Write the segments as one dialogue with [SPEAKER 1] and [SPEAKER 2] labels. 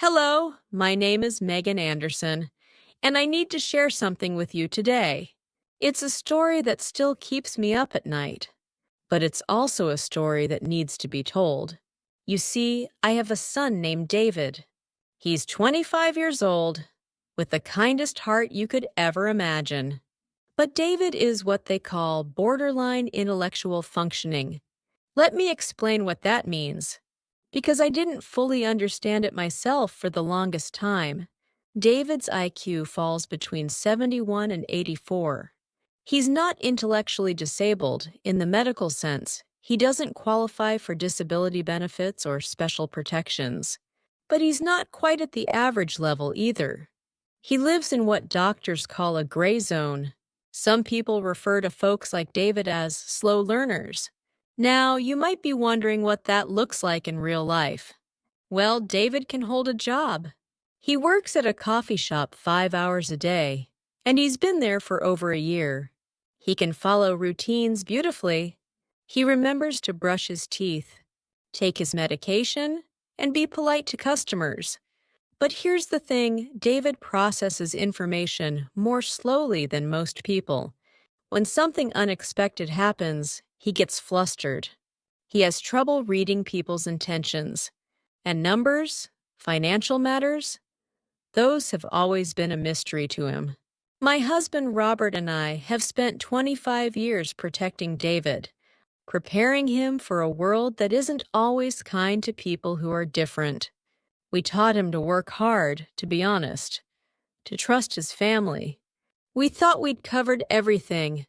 [SPEAKER 1] Hello, my name is Megan Anderson, and I need to share something with you today. It's a story that still keeps me up at night, but it's also a story that needs to be told. You see, I have a son named David. He's 25 years old, with the kindest heart you could ever imagine. But David is what they call borderline intellectual functioning. Let me explain what that means, because I didn't fully understand it myself for the longest time. David's IQ falls between 71 and 84. He's not intellectually disabled in the medical sense. He doesn't qualify for disability benefits or special protections. But he's not quite at the average level either. He lives in what doctors call a gray zone. Some people refer to folks like David as slow learners. Now, you might be wondering what that looks like in real life. Well, David can hold a job. He works at a coffee shop 5 hours a day, and he's been there for over a year. He can follow routines beautifully. He remembers to brush his teeth, take his medication, and be polite to customers. But here's the thing, David processes information more slowly than most people. When something unexpected happens, he gets flustered. He has trouble reading people's intentions. And numbers, financial matters, those have always been a mystery to him. My husband Robert and I have spent 25 years protecting David, preparing him for a world that isn't always kind to people who are different. We taught him to work hard, to be honest, to trust his family. We thought we'd covered everything,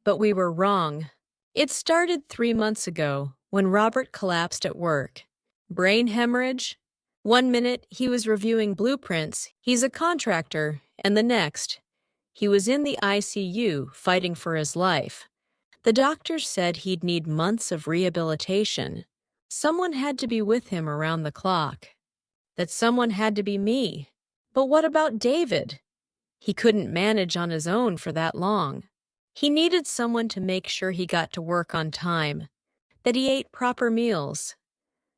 [SPEAKER 1] but we were wrong. It started 3 months ago when Robert collapsed at work. Brain hemorrhage. One minute he was reviewing blueprints, he's a contractor, and the next, he was in the ICU fighting for his life. The doctors said he'd need months of rehabilitation. Someone had to be with him around the clock. That someone had to be me. But what about David? He couldn't manage on his own for that long. He needed someone to make sure he got to work on time, that he ate proper meals,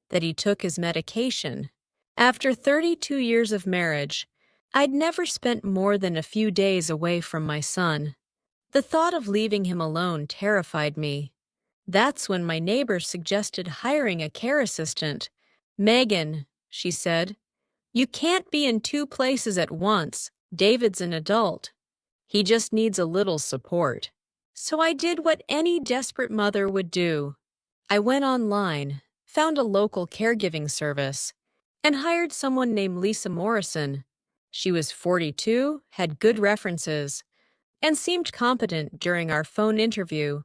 [SPEAKER 1] that he took his medication. After 32 years of marriage, I'd never spent more than a few days away from my son. The thought of leaving him alone terrified me. That's when my neighbor suggested hiring a care assistant. "Megan," she said, "you can't be in two places at once. David's an adult. He just needs a little support." So I did what any desperate mother would do. I went online, found a local caregiving service, and hired someone named Lisa Morrison. She was 42, had good references, and seemed competent during our phone interview.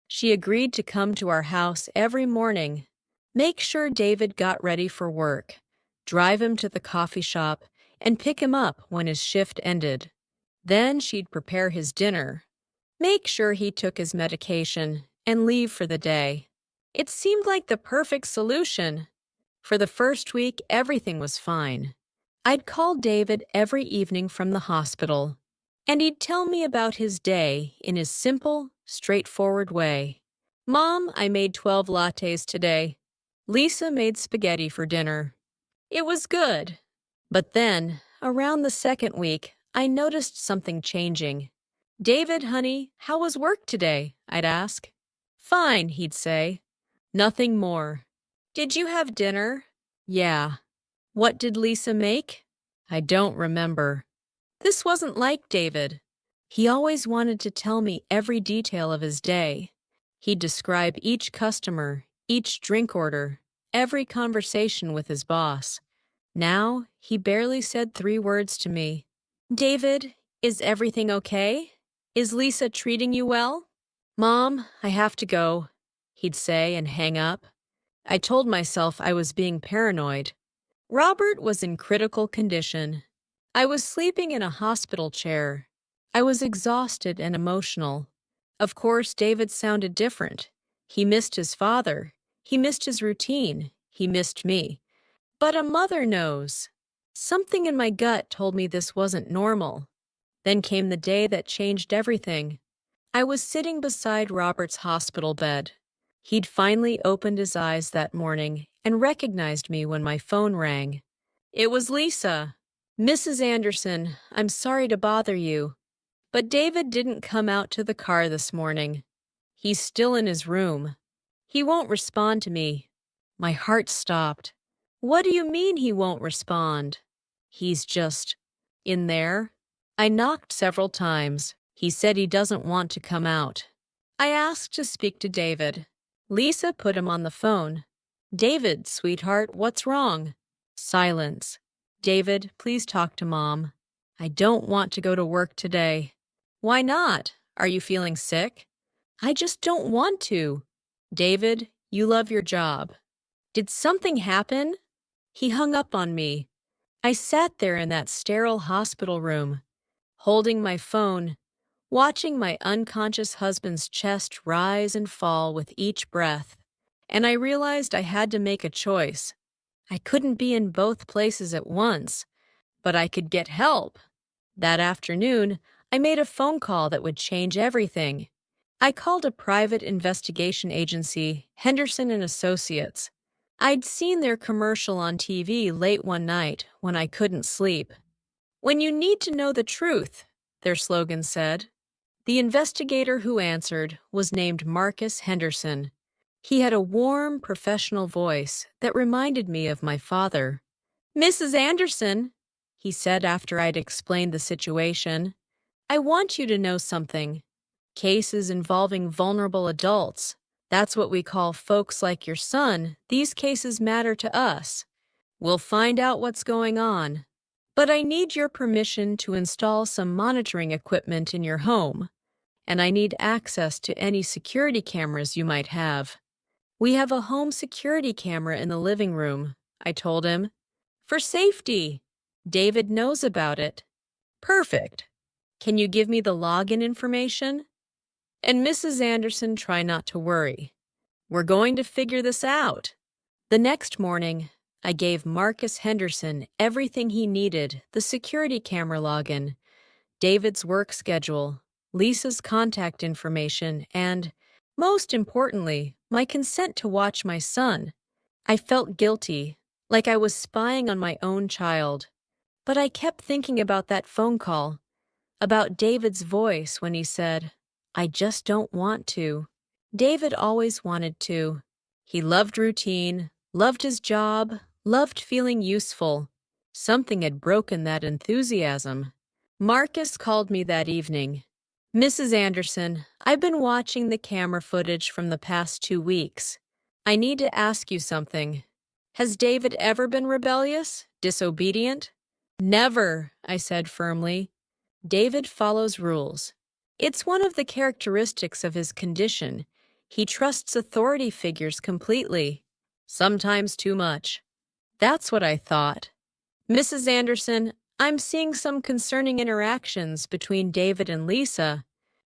[SPEAKER 1] She agreed to come to our house every morning, make sure David got ready for work, drive him to the coffee shop, and pick him up when his shift ended. Then she'd prepare his dinner, make sure he took his medication, and leave for the day. It seemed like the perfect solution. For the first week, everything was fine. I'd call David every evening from the hospital, and he'd tell me about his day in his simple, straightforward way. "Mom, I made 12 lattes today. Lisa made spaghetti for dinner." It was good. But then, around the second week, I noticed something changing. "David, honey, how was work today?" I'd ask. "Fine," he'd say. Nothing more. "Did you have dinner?" "Yeah." "What did Lisa make?" "I don't remember." This wasn't like David. He always wanted to tell me every detail of his day. He'd describe each customer, each drink order, every conversation with his boss. Now, he barely said 3 words to me. "David, is everything okay? Is Lisa treating you well?" "Mom, I have to go," he'd say and hang up. I told myself I was being paranoid. Robert was in critical condition. I was sleeping in a hospital chair. I was exhausted and emotional. Of course, David sounded different. He missed his father. He missed his routine. He missed me. But a mother knows. Something in my gut told me this wasn't normal. Then came the day that changed everything. I was sitting beside Robert's hospital bed. He'd finally opened his eyes that morning and recognized me when my phone rang. It was Lisa. Mrs. Anderson, I'm sorry to bother you, but David didn't come out to the car this morning. He's still in his room. He won't respond to me. My heart stopped. What do you mean he won't respond? He's just in there. I knocked several times. He said he doesn't want to come out. I asked to speak to David. Lisa put him on the phone. David, sweetheart, what's wrong? Silence. David, please talk to Mom. I don't want to go to work today. Why not? Are you feeling sick? I just don't want to. David, you love your job. Did something happen? He hung up on me. I sat there in that sterile hospital room, holding my phone, watching my unconscious husband's chest rise and fall with each breath, and I realized I had to make a choice. I couldn't be in both places at once, but I could get help. That afternoon, I made a phone call that would change everything. I called a private investigation agency, Henderson and Associates. I'd seen their commercial on TV late one night when I couldn't sleep. When you need to know the truth, their slogan said. The investigator who answered was named Marcus Henderson. He had a warm, professional voice that reminded me of my father. Mrs. Anderson, he said after I'd explained the situation, I want you to know something. Cases involving vulnerable adults, that's what we call folks like your son, these cases matter to us. We'll find out what's going on. But I need your permission to install some monitoring equipment in your home, and I need access to any security cameras you might have. We have a home security camera in the living room, I told him. For safety. David knows about it. Perfect. Can you give me the login information? And Mrs. Anderson, try not to worry. We're going to figure this out. The next morning, I gave Marcus Henderson everything he needed, the security camera login, David's work schedule, Lisa's contact information, and, most importantly, my consent to watch my son. I felt guilty, like I was spying on my own child. But I kept thinking about that phone call, about David's voice when he said, I just don't want to. David always wanted to. He loved routine, loved his job, loved feeling useful. Something had broken that enthusiasm. Marcus called me that evening. Mrs. Anderson, I've been watching the camera footage from the past 2 weeks. I need to ask you something. Has David ever been rebellious, disobedient? Never, I said firmly. David follows rules. It's one of the characteristics of his condition. He trusts authority figures completely, sometimes too much. That's what I thought. Mrs. Anderson, I'm seeing some concerning interactions between David and Lisa.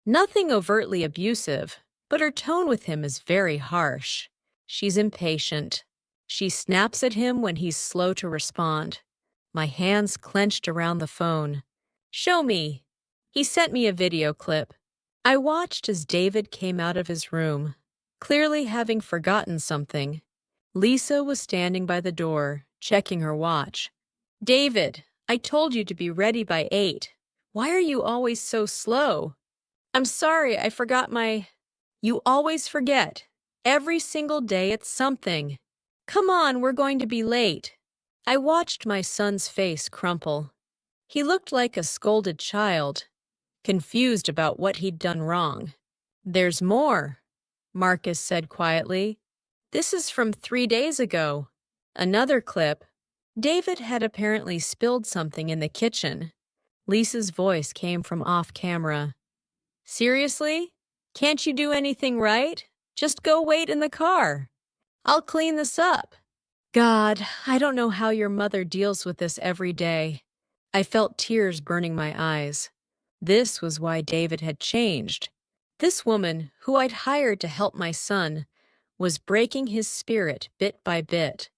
[SPEAKER 1] Nothing overtly abusive, but her tone with him is very harsh. She's impatient. She snaps at him when he's slow to respond. My hands clenched around the phone. Show me. He sent me a video clip. I watched as David came out of his room, clearly having forgotten something. Lisa was standing by the door, checking her watch. David, I told you to be ready by 8. Why are you always so slow? I'm sorry, I forgot my... You always forget. Every single day it's something. Come on, we're going to be late. I watched my son's face crumple. He looked like a scolded child, confused about what he'd done wrong. There's more, Marcus said quietly. This is from 3 days ago. Another clip. David had apparently spilled something in the kitchen. Lisa's voice came from off camera. Seriously? Can't you do anything right? Just go wait in the car. I'll clean this up. God, I don't know how your mother deals with this every day. I felt tears burning my eyes. This was why David had changed. This woman, who I'd hired to help my son, was breaking his spirit bit by bit.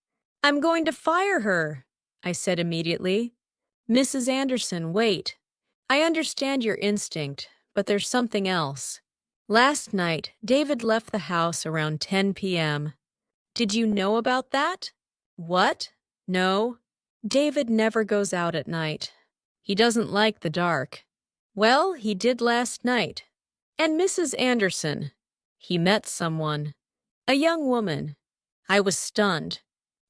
[SPEAKER 1] I'm going to fire her, I said immediately. Mrs. Anderson, wait. I understand your instinct, but there's something else. Last night, David left the house around 10 p.m. Did you know about that? What? No. David never goes out at night. He doesn't like the dark. Well, he did last night. And Mrs. Anderson. He met someone. A young woman. I was stunned.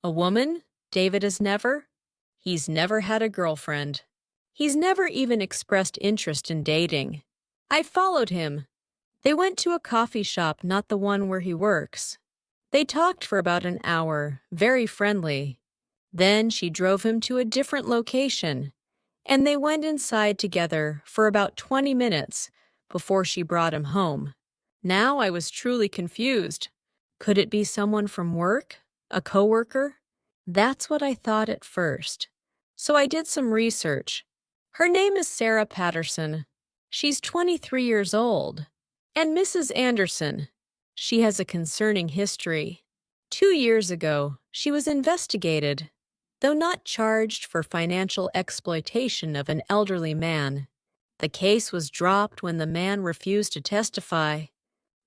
[SPEAKER 1] A woman? David has never? He's never had a girlfriend. He's never even expressed interest in dating. I followed him. They went to a coffee shop, not the one where he works. They talked for about an hour, very friendly. Then she drove him to a different location, and they went inside together for about 20 minutes before she brought him home. Now I was truly confused. Could it be someone from work? A coworker? That's what I thought at first. So I did some research. Her name is Sarah Patterson. She's 23 years old. And Mrs. Anderson. She has a concerning history. 2 years ago, she was investigated, though not charged for financial exploitation of an elderly man. The case was dropped when the man refused to testify.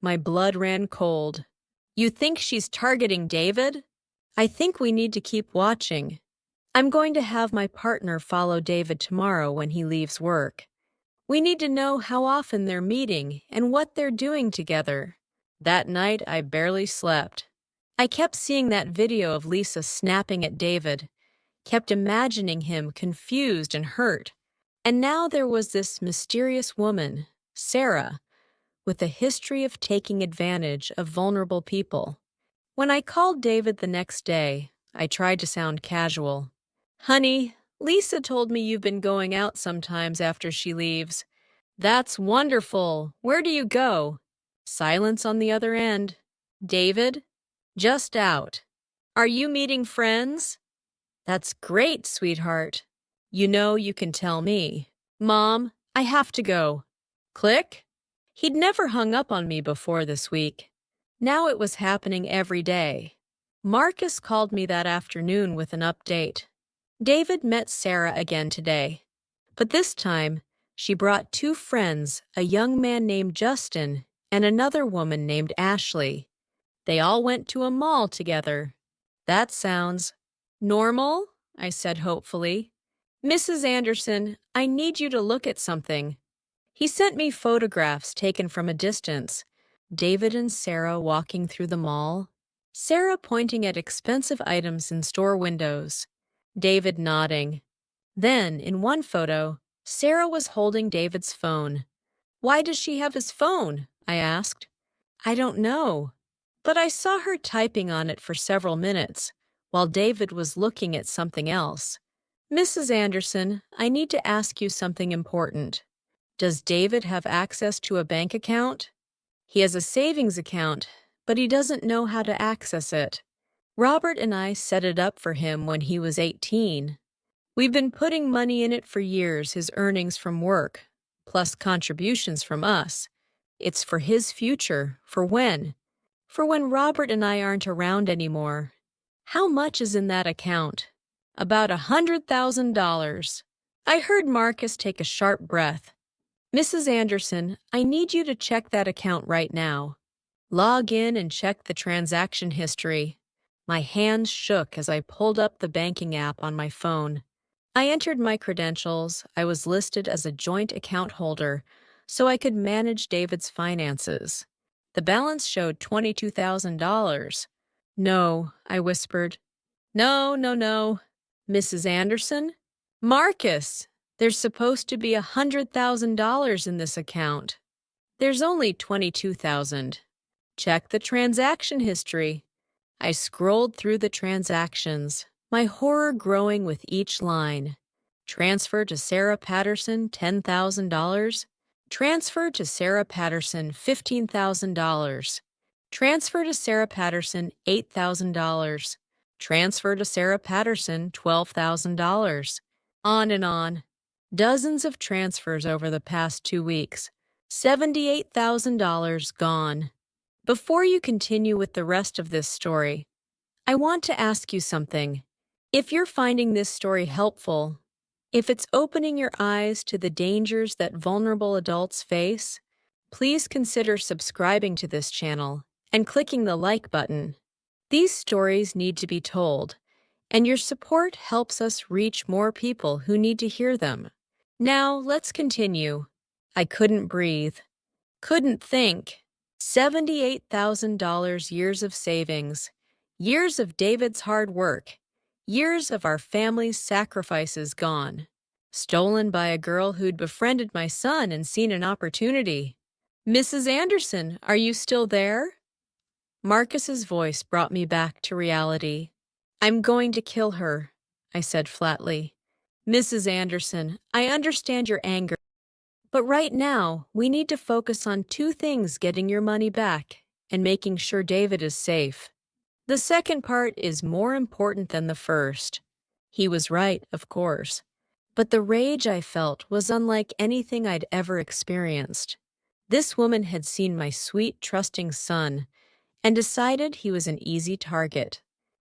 [SPEAKER 1] My blood ran cold. You think she's targeting David? I think we need to keep watching. I'm going to have my partner follow David tomorrow when he leaves work. We need to know how often they're meeting and what they're doing together. That night, I barely slept. I kept seeing that video of Lisa snapping at David, kept imagining him confused and hurt. And now there was this mysterious woman, Sarah, with a history of taking advantage of vulnerable people. When I called David the next day, I tried to sound casual. Honey, Lisa told me you've been going out sometimes after she leaves. That's wonderful. Where do you go? Silence on the other end. David? Just out. Are you meeting friends? That's great, sweetheart. You know you can tell me. Mom, I have to go. Click? He'd never hung up on me before this week. Now it was happening every day. Marcus called me that afternoon with an update. David met Sarah again today. But this time, she brought 2 friends, a young man named Justin and another woman named Ashley. They all went to a mall together. That sounds normal, I said hopefully. Mrs. Anderson, I need you to look at something. He sent me photographs taken from a distance. David and Sarah walking through the mall. Sarah pointing at expensive items in store windows. David nodding. Then, in one photo, Sarah was holding David's phone. Why does she have his phone? I asked. I don't know. But I saw her typing on it for several minutes, while David was looking at something else. Mrs. Anderson, I need to ask you something important. Does David have access to a bank account? He has a savings account, but he doesn't know how to access it. Robert and I set it up for him when he was 18. We've been putting money in it for years, his earnings from work, plus contributions from us. It's for his future, for when? For when Robert and I aren't around anymore. How much is in that account? About $100,000. I heard Marcus take a sharp breath. Mrs. Anderson, I need you to check that account right now. Log in and check the transaction history. My hands shook as I pulled up the banking app on my phone. I entered my credentials. I was listed as a joint account holder, so I could manage David's finances. The balance showed $22,000. No, I whispered. No. Mrs. Anderson? Marcus! There's supposed to be $100,000 in this account. There's only $22,000. Check the transaction history. I scrolled through the transactions, my horror growing with each line. Transfer to Sarah Patterson, $10,000. Transfer to Sarah Patterson, $15,000. Transfer to Sarah Patterson, $8,000. Transfer to Sarah Patterson, $12,000. On and on. Dozens of transfers over the past 2 weeks. $78,000 gone. Before you continue with the rest of this story, I want to ask you something. If you're finding this story helpful, if it's opening your eyes to the dangers that vulnerable adults face, please consider subscribing to this channel and clicking the like button. These stories need to be told, and your support helps us reach more people who need to hear them. Now, let's continue. I couldn't breathe, couldn't think. $78,000 years of savings, years of David's hard work, years of our family's sacrifices gone. Stolen by a girl who'd befriended my son and seen an opportunity. Mrs. Anderson, are you still there? Marcus's voice brought me back to reality. I'm going to kill her, I said flatly. Mrs. Anderson, I understand your anger, but right now we need to focus on two things: getting your money back and making sure David is safe. The second part is more important than the first. He was right, of course, but the rage I felt was unlike anything I'd ever experienced. This woman had seen my sweet, trusting son and decided he was an easy target.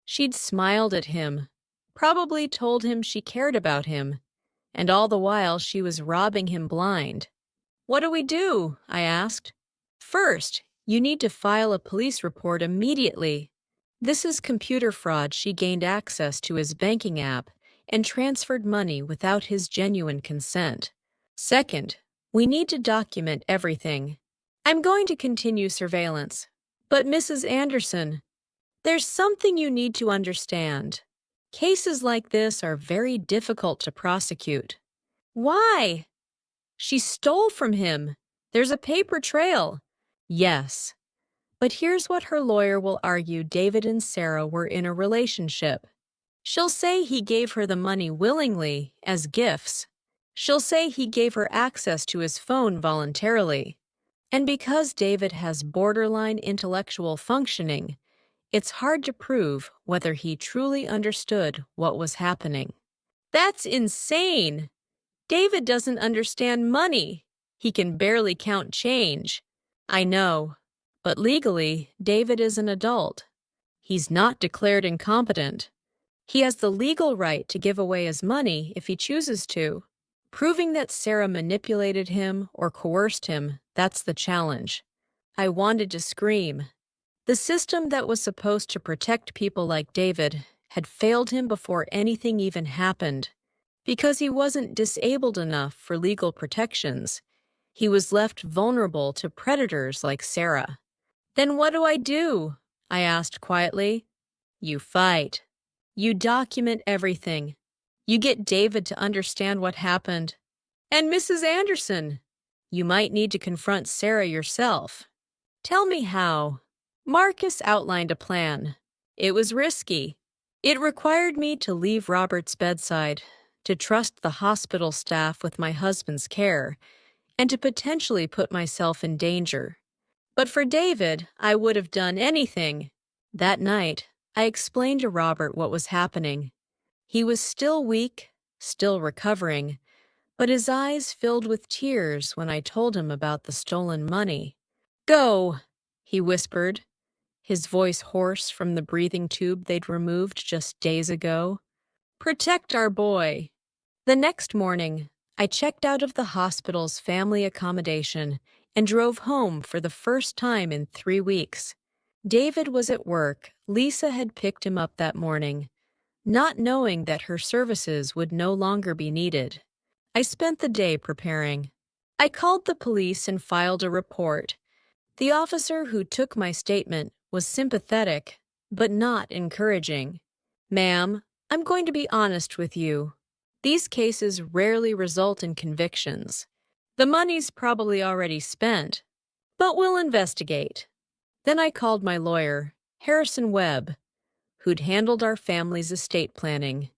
[SPEAKER 1] She'd smiled at him, probably told him she cared about him, and all the while she was robbing him blind. What do we do? I asked. First, you need to file a police report immediately. This is computer fraud. She gained access to his banking app and transferred money without his genuine consent. Second, we need to document everything. I'm going to continue surveillance. But Mrs. Anderson, there's something you need to understand. Cases like this are very difficult to prosecute. Why? She stole from him. There's a paper trail. Yes. But here's what her lawyer will argue: David and Sarah were in a relationship. She'll say he gave her the money willingly, as gifts. She'll say he gave her access to his phone voluntarily. And because David has borderline intellectual functioning, it's hard to prove whether he truly understood what was happening. That's insane! David doesn't understand money. He can barely count change. I know, but legally, David is an adult. He's not declared incompetent. He has the legal right to give away his money if he chooses to. Proving that Sarah manipulated him or coerced him, that's the challenge. I wanted to scream. The system that was supposed to protect people like David had failed him before anything even happened. Because he wasn't disabled enough for legal protections, he was left vulnerable to predators like Sarah. Then what do I do? I asked quietly. You fight. You document everything. You get David to understand what happened. And Mrs. Anderson, you might need to confront Sarah yourself. Tell me how. Marcus outlined a plan. It was risky. It required me to leave Robert's bedside, to trust the hospital staff with my husband's care, and to potentially put myself in danger. But for David, I would have done anything. That night, I explained to Robert what was happening. He was still weak, still recovering, but his eyes filled with tears when I told him about the stolen money. Go, he whispered, his voice hoarse from the breathing tube they'd removed just days ago. Protect our boy. The next morning, I checked out of the hospital's family accommodation and drove home for the first time in 3 weeks. David was at work. Lisa had picked him up that morning, not knowing that her services would no longer be needed. I spent the day preparing. I called the police and filed a report. The officer who took my statement was sympathetic, but not encouraging. Ma'am, I'm going to be honest with you. These cases rarely result in convictions. The money's probably already spent, but we'll investigate. Then I called my lawyer, Harrison Webb, who'd handled our family's estate planning.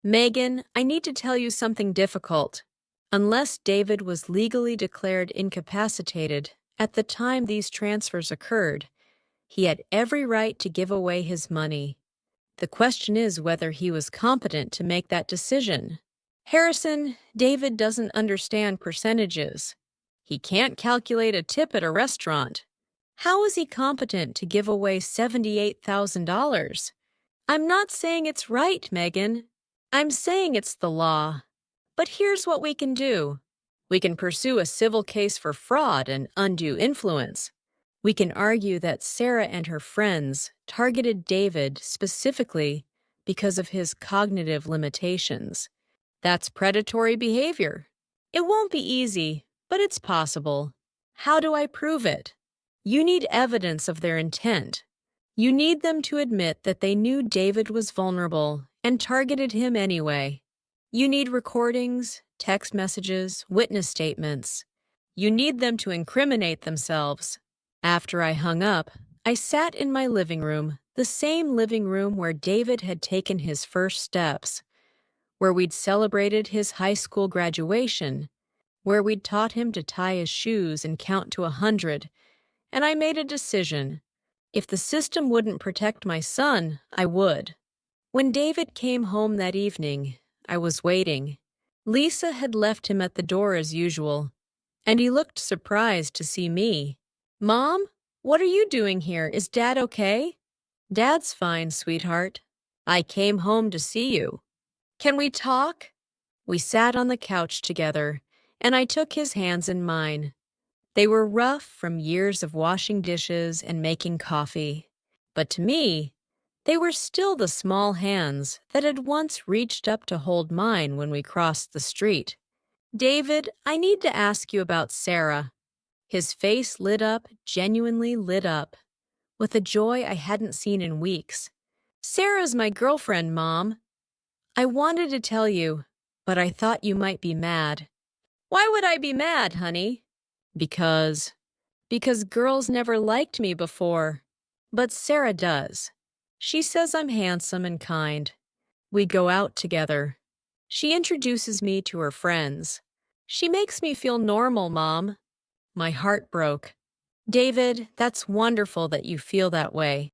[SPEAKER 1] Megan, I need to tell you something difficult. Unless David was legally declared incapacitated at the time these transfers occurred, he had every right to give away his money. The question is whether he was competent to make that decision. Harrison, David doesn't understand percentages. He can't calculate a tip at a restaurant. How is he competent to give away $78,000? I'm not saying it's right, Megan. I'm saying it's the law. But here's what we can do. We can pursue a civil case for fraud and undue influence. We can argue that Sarah and her friends targeted David specifically because of his cognitive limitations. That's predatory behavior. It won't be easy, but it's possible. How do I prove it? You need evidence of their intent. You need them to admit that they knew David was vulnerable and targeted him anyway. You need recordings, text messages, witness statements. You need them to incriminate themselves. After I hung up, I sat in my living room, the same living room where David had taken his first steps, where we'd celebrated his high school graduation, where we'd taught him to tie his shoes and count to 100, and I made a decision. If the system wouldn't protect my son, I would. When David came home that evening, I was waiting. Lisa had left him at the door as usual, and he looked surprised to see me. "Mom, what are you doing here? Is Dad okay?" "Dad's fine, sweetheart. I came home to see you. Can we talk?" We sat on the couch together, and I took his hands in mine. They were rough from years of washing dishes and making coffee, but to me, they were still the small hands that had once reached up to hold mine when we crossed the street. "David, I need to ask you about Sarah." His face lit up, genuinely lit up, with a joy I hadn't seen in weeks. "Sarah's my girlfriend, Mom. I wanted to tell you, but I thought you might be mad." "Why would I be mad, honey?" Because girls never liked me before. But Sarah does. She says I'm handsome and kind. We go out together. She introduces me to her friends. She makes me feel normal, Mom. My heart broke. "David, that's wonderful that you feel that way.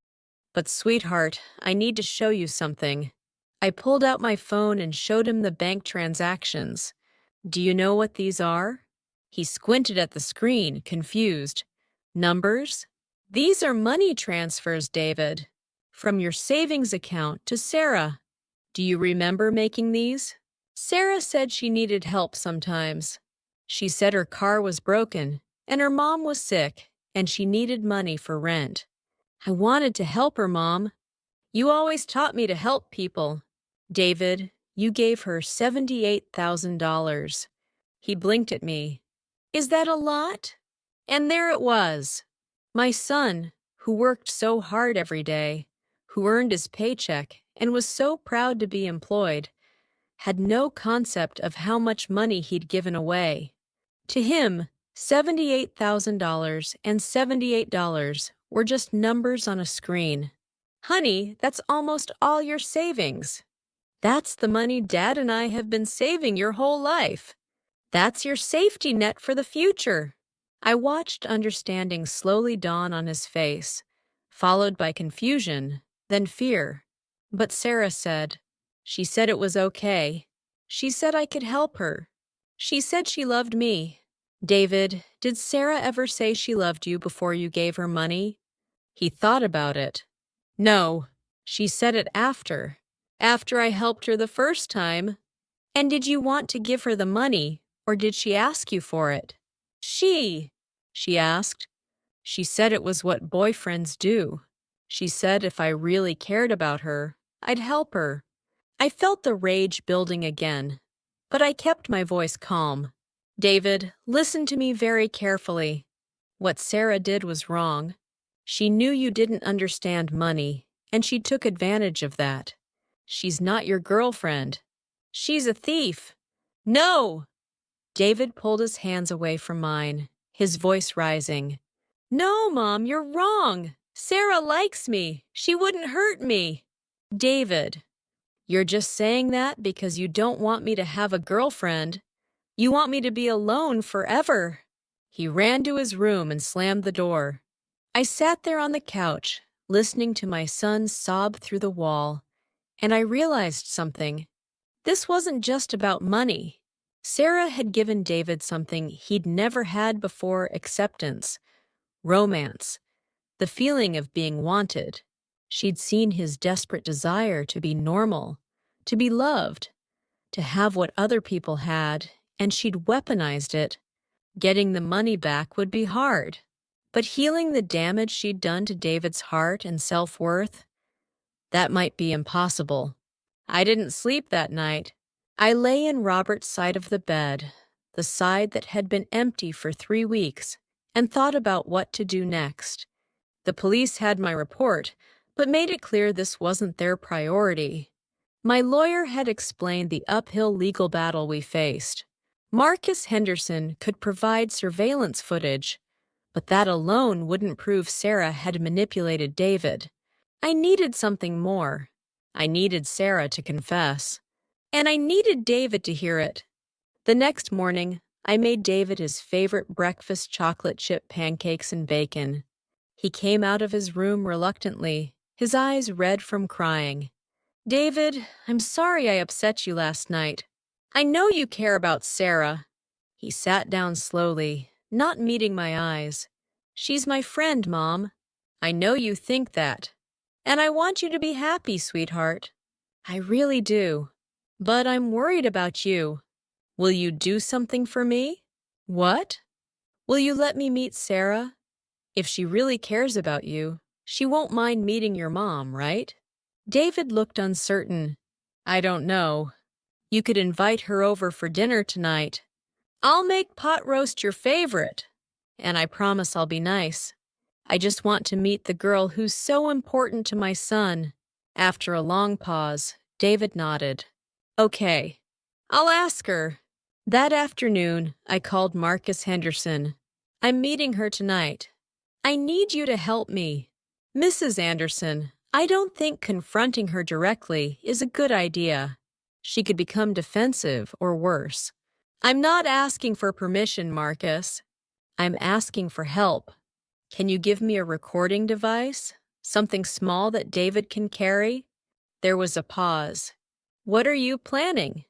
[SPEAKER 1] But sweetheart, I need to show you something." I pulled out my phone and showed him the bank transactions. "Do you know what these are?" He squinted at the screen, confused. "Numbers?" "These are money transfers, David. From your savings account to Sarah. Do you remember making these?" Sarah said she needed help sometimes. She said her car was broken, and her mom was sick, and she needed money for rent. I wanted to help her, Mom. You always taught me to help people. David, you gave her $78,000. He blinked at me. "Is that a lot?" And there it was. My son, who worked so hard every day, who earned his paycheck and was so proud to be employed, had no concept of how much money he'd given away. To him, $78,000 and $78 were just numbers on a screen. "Honey, that's almost all your savings." "That's the money Dad and I have been saving your whole life. That's your safety net for the future." I watched understanding slowly dawn on his face, followed by confusion, then fear. But Sarah said, she said it was okay. She said I could help her. She said she loved me. "David, did Sarah ever say she loved you before you gave her money?" He thought about it. "No, she said it after I helped her the first time." "And did you want to give her the money, or did she ask you for it?" She asked. She said it was what boyfriends do. She said if I really cared about her, I'd help her. I felt the rage building again, but I kept my voice calm. "David, listen to me very carefully. What Sarah did was wrong. She knew you didn't understand money, and she took advantage of that. She's not your girlfriend. She's a thief." "No!" David pulled his hands away from mine, his voice rising. "No, Mom, you're wrong. Sarah likes me. She wouldn't hurt me." "David, you're just saying that because you don't want me to have a girlfriend. You want me to be alone forever." He ran to his room and slammed the door. I sat there on the couch, listening to my son sob through the wall, and I realized something. This wasn't just about money. Sarah had given David something he'd never had before: acceptance, romance, the feeling of being wanted. She'd seen his desperate desire to be normal, to be loved, to have what other people had, and she'd weaponized it. Getting the money back would be hard, but healing the damage she'd done to David's heart and self-worth, that might be impossible. I didn't sleep that night. I lay in Robert's side of the bed, the side that had been empty for 3 weeks, and thought about what to do next. The police had my report, but made it clear this wasn't their priority. My lawyer had explained the uphill legal battle we faced. Marcus Henderson could provide surveillance footage, but that alone wouldn't prove Sarah had manipulated David. I needed something more. I needed Sarah to confess. And I needed David to hear it. The next morning, I made David his favorite breakfast chocolate chip pancakes and bacon. He came out of his room reluctantly, his eyes red from crying. David, I'm sorry I upset you last night. I know you care about Sarah. He sat down slowly, not meeting my eyes. She's my friend, Mom. I know you think that. And I want you to be happy, sweetheart. I really do. But I'm worried about you. Will you do something for me? What? Will you let me meet Sarah? If she really cares about you, she won't mind meeting your mom, right? David looked uncertain. I don't know. You could invite her over for dinner tonight. I'll make pot roast your favorite. And I promise I'll be nice. I just want to meet the girl who's so important to my son. After a long pause, David nodded. Okay, I'll ask her. That afternoon, I called Marcus Henderson. I'm meeting her tonight. I need you to help me. Mrs. Anderson, I don't think confronting her directly is a good idea. She could become defensive or worse. I'm not asking for permission, Marcus. I'm asking for help. Can you give me a recording device? Something small that David can carry? There was a pause. What are you planning?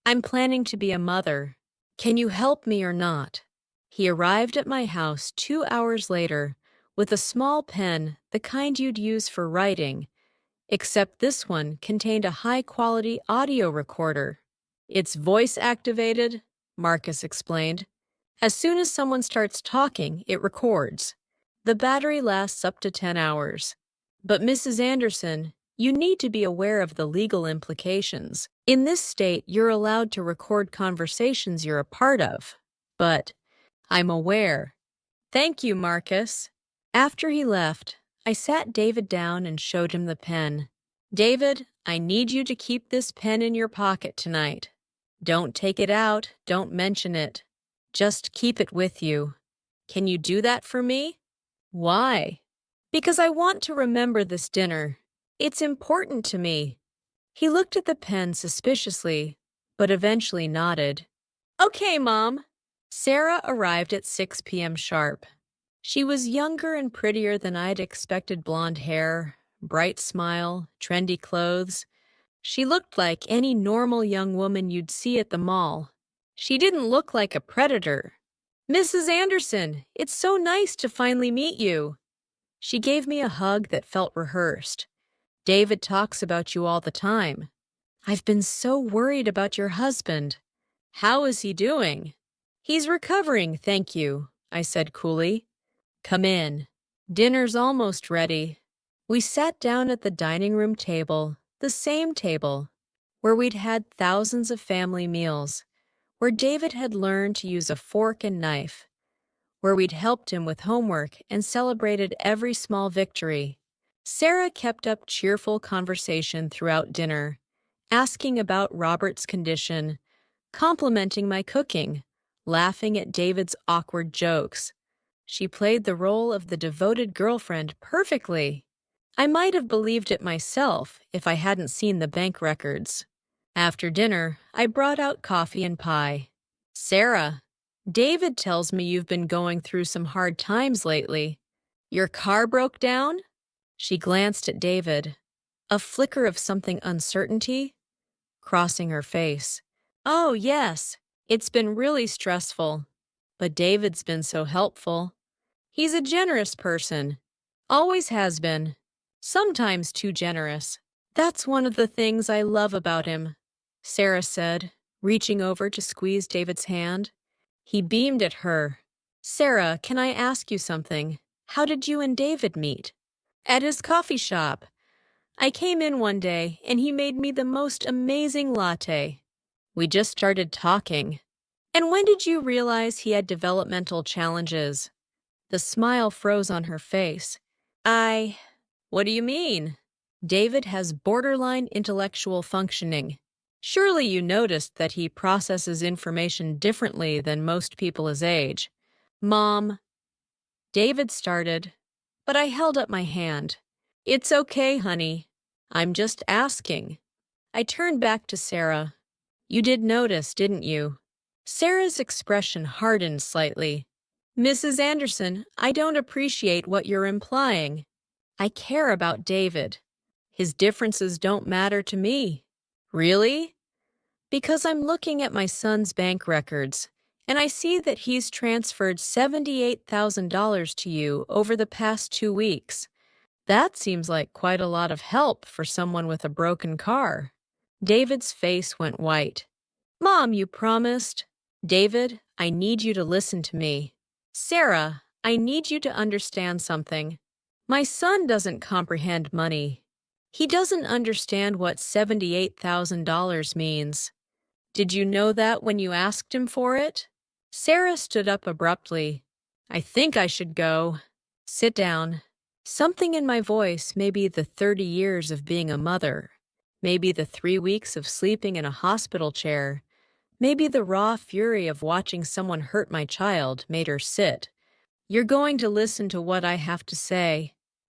[SPEAKER 1] I'm planning to be a mother. Can you help me or not? He arrived at my house 2 hours later with a small pen, the kind you'd use for writing, except this one contained a high-quality audio recorder. It's voice-activated, Marcus explained. As soon as someone starts talking, it records. The battery lasts up to 10 hours. But Mrs. Anderson, you need to be aware of the legal implications. In this state, you're allowed to record conversations you're a part of. But I'm aware. Thank you, Marcus. After he left, I sat David down and showed him the pen. David, I need you to keep this pen in your pocket tonight. Don't take it out, don't mention it. Just keep it with you. Can you do that for me? Why? Because I want to remember this dinner. It's important to me. He looked at the pen suspiciously, but eventually nodded. Okay, Mom. Sarah arrived at 6 p.m. sharp. She was younger and prettier than I'd expected. Blonde hair, bright smile, trendy clothes. She looked like any normal young woman you'd see at the mall. She didn't look like a predator. Mrs. Anderson, it's so nice to finally meet you. She gave me a hug that felt rehearsed. David talks about you all the time. I've been so worried about your husband. How is he doing? He's recovering, thank you, I said coolly. Come in. Dinner's almost ready. We sat down at the dining room table, the same table, where we'd had thousands of family meals, where David had learned to use a fork and knife, where we'd helped him with homework and celebrated every small victory. Sarah kept up cheerful conversation throughout dinner, asking about Robert's condition, complimenting my cooking, laughing at David's awkward jokes. She played the role of the devoted girlfriend perfectly. I might have believed it myself if I hadn't seen the bank records. After dinner, I brought out coffee and pie. Sarah, David tells me you've been going through some hard times lately. Your car broke down? She glanced at David, a flicker of something uncertainty crossing her face. Oh, yes, it's been really stressful. But David's been so helpful. He's a generous person. Always has been. Sometimes too generous. That's one of the things I love about him, Sarah said, reaching over to squeeze David's hand. He beamed at her. Sarah, can I ask you something? How did you and David meet? At his coffee shop. I came in one day and he made me the most amazing latte. We just started talking. And when did you realize he had developmental challenges? The smile froze on her face. What do you mean? David has borderline intellectual functioning. Surely you noticed that he processes information differently than most people his age. Mom, David started, but I held up my hand. It's okay, honey. I'm just asking. I turned back to Sarah. You did notice, didn't you? Sarah's expression hardened slightly. Mrs. Anderson, I don't appreciate what you're implying. I care about David. His differences don't matter to me. Really? Because I'm looking at my son's bank records, and I see that he's transferred $78,000 to you over the past 2 weeks. That seems like quite a lot of help for someone with a broken car. David's face went white. Mom, you promised. David, I need you to listen to me. Sarah, I need you to understand something. My son doesn't comprehend money. He doesn't understand what $78,000 means. Did you know that when you asked him for it? Sarah stood up abruptly. I think I should go. Sit down. Something in my voice, maybe the 30 years of being a mother, maybe the 3 weeks of sleeping in a hospital chair, maybe the raw fury of watching someone hurt my child made her sit. You're going to listen to what I have to say.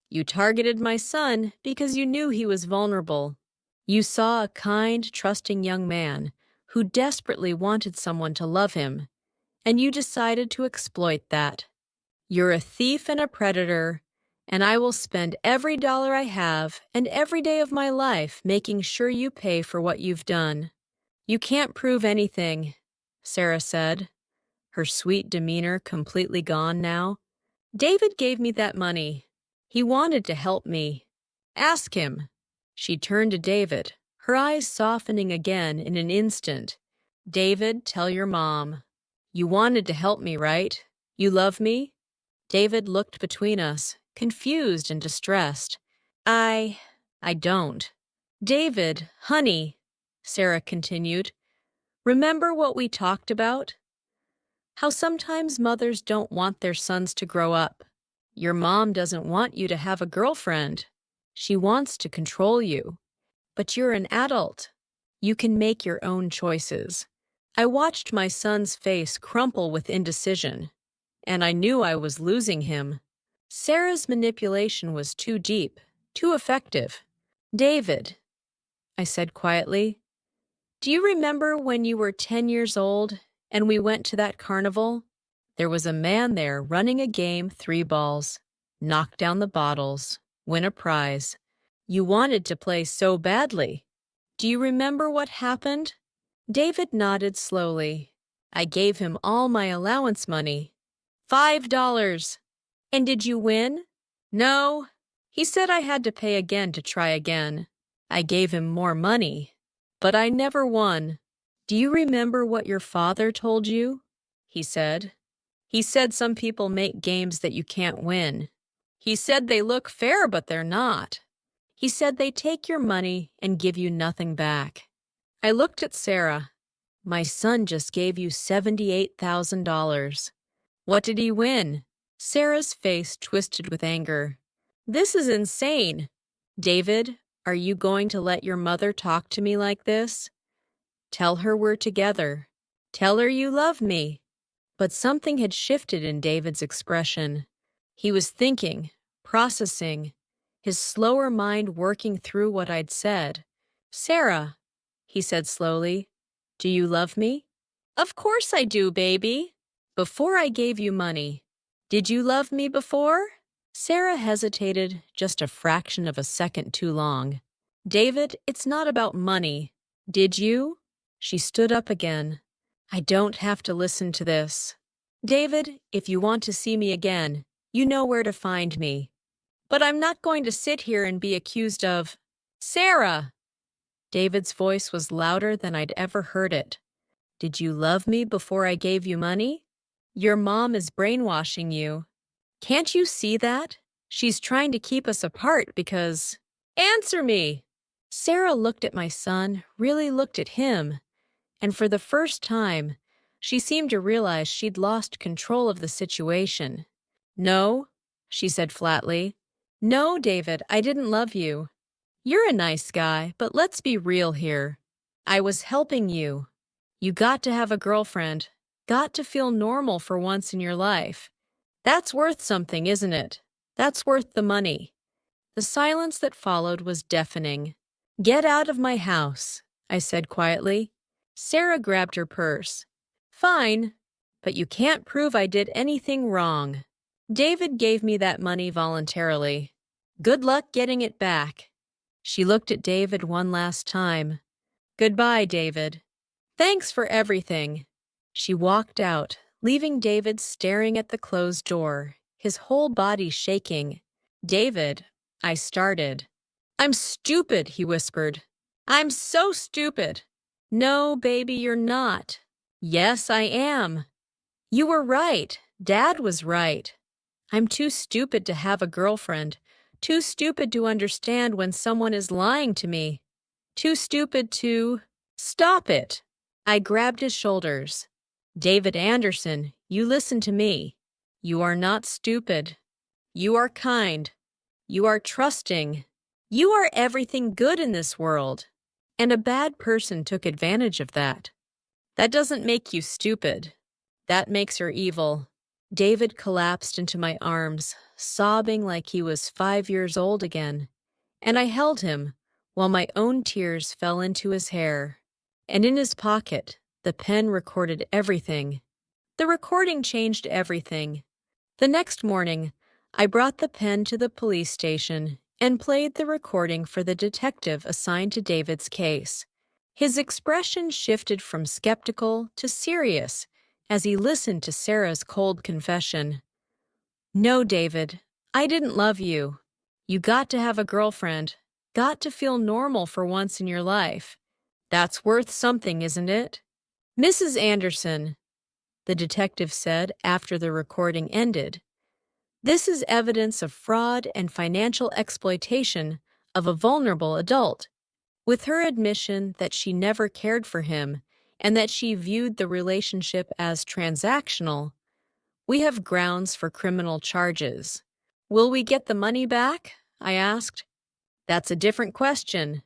[SPEAKER 1] You targeted my son because you knew he was vulnerable. You saw a kind, trusting young man who desperately wanted someone to love him, and you decided to exploit that. You're a thief and a predator, and I will spend every dollar I have and every day of my life making sure you pay for what you've done. You can't prove anything, Sarah said, her sweet demeanor completely gone now. David gave me that money. He wanted to help me. Ask him. She turned to David, her eyes softening again in an instant. David, tell your mom. You wanted to help me, right? You love me? David looked between us, confused and distressed. I don't. David, honey, Sarah continued, remember what we talked about? How sometimes mothers don't want their sons to grow up. Your mom doesn't want you to have a girlfriend. She wants to control you. But you're an adult. You can make your own choices. I watched my son's face crumple with indecision, and I knew I was losing him. Sarah's manipulation was too deep, too effective. David, I said quietly, do you remember when you were 10 years old and we went to that carnival? There was a man there running a game 3 balls, knock down the bottles, win a prize. You wanted to play so badly. Do you remember what happened? David nodded slowly. I gave him all my allowance money. $5. And did you win? No. He said I had to pay again to try again. I gave him more money, but I never won. Do you remember what your father told you? He said. He said some people make games that you can't win. He said they look fair, but they're not. He said they take your money and give you nothing back. I looked at Sarah. My son just gave you $78,000. What did he win? Sarah's face twisted with anger. This is insane. David, are you going to let your mother talk to me like this? Tell her we're together. Tell her you love me. But something had shifted in David's expression. He was thinking, processing, his slower mind working through what I'd said. Sarah, he said slowly, do you love me? Of course I do, baby. Before I gave you money, did you love me before? Sarah hesitated just a fraction of a second too long. David, it's not about money. Did you? She stood up again. I don't have to listen to this. David, if you want to see me again, you know where to find me. But I'm not going to sit here and be accused of… Sarah! David's voice was louder than I'd ever heard it. Did you love me before I gave you money? Your mom is brainwashing you. Can't you see that? She's trying to keep us apart because… Answer me! Sarah looked at my son, really looked at him, and for the first time, she seemed to realize she'd lost control of the situation. No, she said flatly. No, David, I didn't love you. You're a nice guy, but let's be real here. I was helping you. You got to have a girlfriend. Got to feel normal for once in your life. That's worth something, isn't it? That's worth the money. The silence that followed was deafening. Get out of my house, I said quietly. Sarah grabbed her purse. Fine, but you can't prove I did anything wrong. David gave me that money voluntarily. Good luck getting it back. She looked at David one last time. Goodbye, David. Thanks for everything. She walked out, leaving David staring at the closed door, his whole body shaking. David, I started. I'm stupid, he whispered. I'm so stupid. No, baby, you're not. Yes, I am. You were right. Dad was right. I'm too stupid to have a girlfriend. Too stupid to understand when someone is lying to me. Too stupid to... Stop it! I grabbed his shoulders. David Anderson, you listen to me. You are not stupid. You are kind. You are trusting. You are everything good in this world. And a bad person took advantage of that. That doesn't make you stupid. That makes her evil. David collapsed into my arms, sobbing like he was 5 years old again, and I held him while my own tears fell into his hair. And in his pocket, the pen recorded everything. The recording changed everything. The next morning, I brought the pen to the police station and played the recording for the detective assigned to David's case. His expression shifted from skeptical to serious as he listened to Sarah's cold confession. No, David, I didn't love you. You got to have a girlfriend, got to feel normal for once in your life. That's worth something, isn't it? Mrs. Anderson, the detective said after the recording ended, this is evidence of fraud and financial exploitation of a vulnerable adult. With her admission that she never cared for him and that she viewed the relationship as transactional, we have grounds for criminal charges. Will we get the money back? I asked. That's a different question.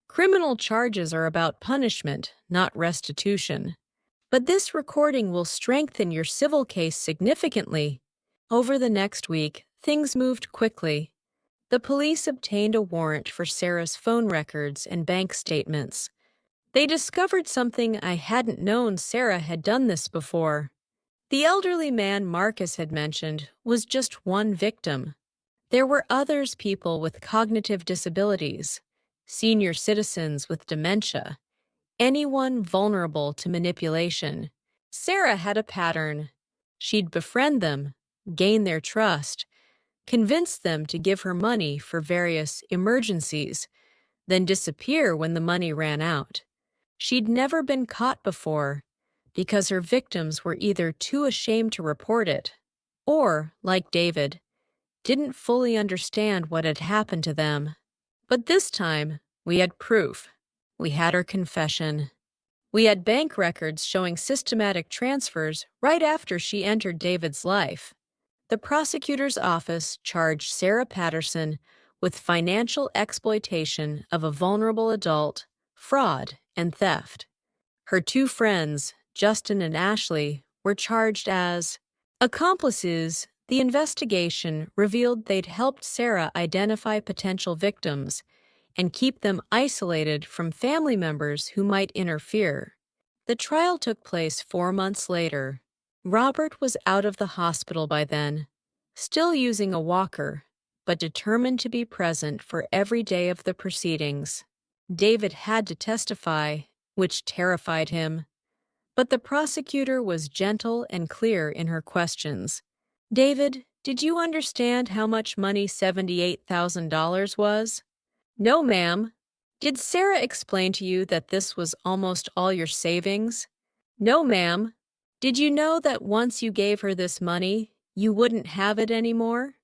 [SPEAKER 1] Criminal charges are about punishment, not restitution. But this recording will strengthen your civil case significantly. Over the next week, things moved quickly. The police obtained a warrant for Sarah's phone records and bank statements. They discovered something I hadn't known Sarah had done this before. The elderly man Marcus had mentioned was just one victim. There were others, people with cognitive disabilities, senior citizens with dementia, anyone vulnerable to manipulation. Sarah had a pattern. She'd befriend them, gain their trust, convince them to give her money for various emergencies, then disappear when the money ran out. She'd never been caught before because her victims were either too ashamed to report it or, like David, didn't fully understand what had happened to them. But this time, we had proof. We had her confession. We had bank records showing systematic transfers right after she entered David's life. The prosecutor's office charged Sarah Patterson with financial exploitation of a vulnerable adult, fraud, and theft. Her two friends, Justin and Ashley, were charged as accomplices. The investigation revealed they'd helped Sarah identify potential victims and keep them isolated from family members who might interfere. The trial took place 4 months later. Robert was out of the hospital by then, still using a walker, but determined to be present for every day of the proceedings. David had to testify, which terrified him. But the prosecutor was gentle and clear in her questions. David, did you understand how much money $78,000 was? No, ma'am. Did Sarah explain to you that this was almost all your savings? No, ma'am. Did you know that once you gave her this money, you wouldn't have it anymore?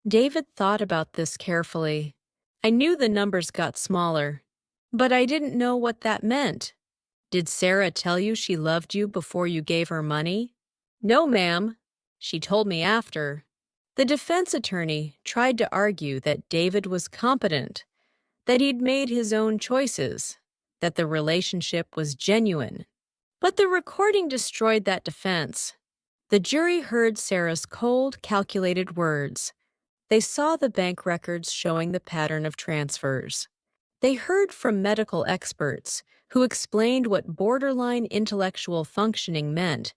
[SPEAKER 1] David thought about this carefully. I knew the numbers got smaller, but I didn't know what that meant. Did Sarah tell you she loved you before you gave her money? No, ma'am. She told me after. The defense attorney tried to argue that David was competent, that he'd made his own choices, that the relationship was genuine. But the recording destroyed that defense. The jury heard Sarah's cold, calculated words. They saw the bank records showing the pattern of transfers. They heard from medical experts who explained what borderline intellectual functioning meant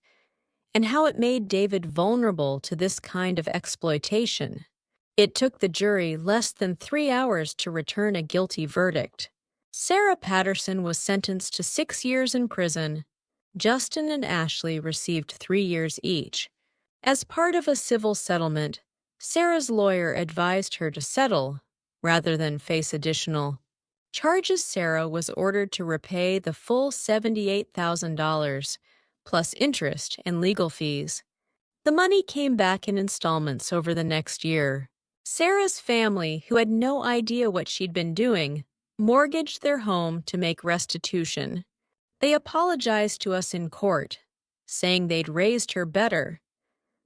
[SPEAKER 1] and how it made David vulnerable to this kind of exploitation. It took the jury less than 3 hours to return a guilty verdict. Sarah Patterson was sentenced to 6 years in prison. Justin and Ashley received 3 years each. As part of a civil settlement, Sarah's lawyer advised her to settle rather than face additional charges. Sarah was ordered to repay the full $78,000, plus interest and legal fees. The money came back in installments over the next year. Sarah's family, who had no idea what she'd been doing, mortgaged their home to make restitution. They apologized to us in court, saying they'd raised her better,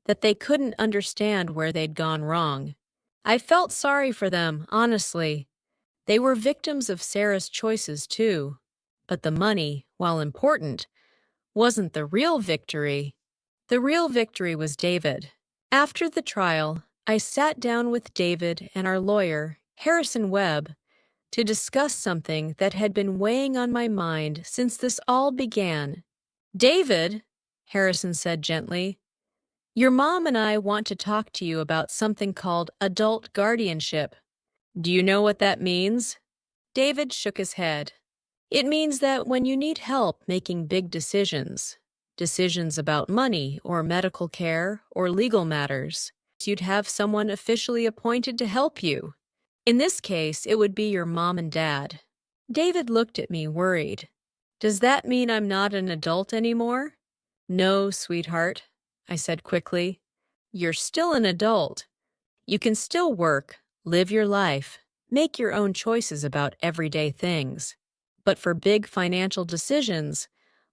[SPEAKER 1] that they couldn't understand where they'd gone wrong. I felt sorry for them, honestly. They were victims of Sarah's choices, too. But the money, while important, wasn't the real victory. The real victory was David. After the trial, I sat down with David and our lawyer, Harrison Webb, to discuss something that had been weighing on my mind since this all began. David, Harrison said gently, your mom and I want to talk to you about something called adult guardianship. Do you know what that means? David shook his head. It means that when you need help making big decisions about money or medical care or legal matters, you'd have someone officially appointed to help you. In this case, it would be your mom and dad. David looked at me worried. Does that mean I'm not an adult anymore? No, sweetheart, I said quickly. You're still an adult. You can still work, live your life, make your own choices about everyday things. But for big financial decisions,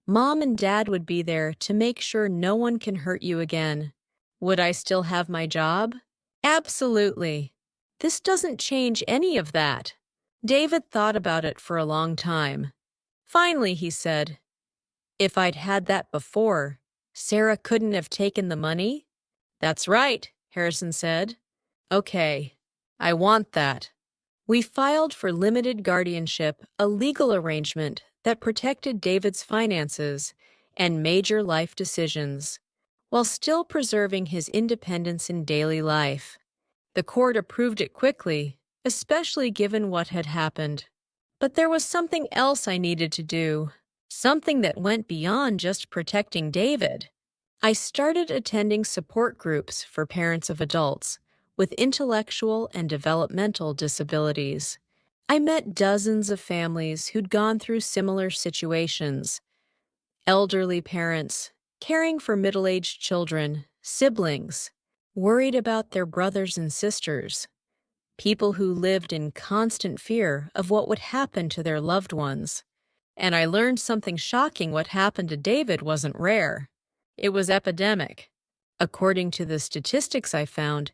[SPEAKER 1] Mom and Dad would be there to make sure no one can hurt you again. Would I still have my job? Absolutely. This doesn't change any of that. David thought about it for a long time. Finally, he said, if I'd had that before, Sarah couldn't have taken the money? That's right, Harrison said. Okay, I want that. We filed for limited guardianship, a legal arrangement that protected David's finances and major life decisions, while still preserving his independence in daily life. The court approved it quickly, especially given what had happened. But there was something else I needed to do, something that went beyond just protecting David. I started attending support groups for parents of adults with intellectual and developmental disabilities. I met dozens of families who'd gone through similar situations. Elderly parents, caring for middle-aged children, siblings, worried about their brothers and sisters, people who lived in constant fear of what would happen to their loved ones. And I learned something shocking. What happened to David wasn't rare. It was epidemic. According to the statistics I found,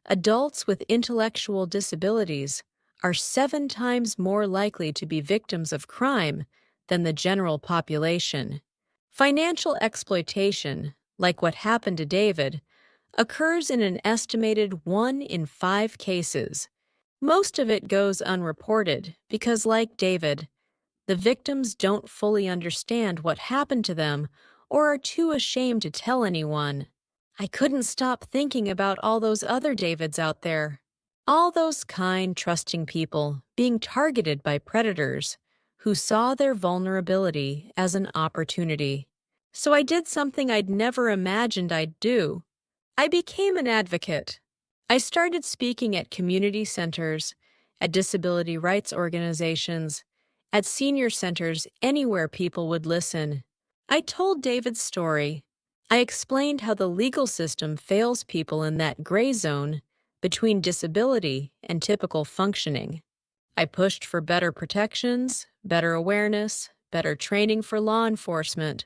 [SPEAKER 1] adults with intellectual disabilities are 7 times more likely to be victims of crime than the general population. Financial exploitation, like what happened to David, occurs in an estimated 1 in 5 cases. Most of it goes unreported because, like David, the victims don't fully understand what happened to them or are too ashamed to tell anyone. I couldn't stop thinking about all those other Davids out there. All those kind, trusting people being targeted by predators who saw their vulnerability as an opportunity. So I did something I'd never imagined I'd do. I became an advocate. I started speaking at community centers, at disability rights organizations, at senior centers, anywhere people would listen. I told David's story. I explained how the legal system fails people in that gray zone between disability and typical functioning. I pushed for better protections, better awareness, better training for law enforcement,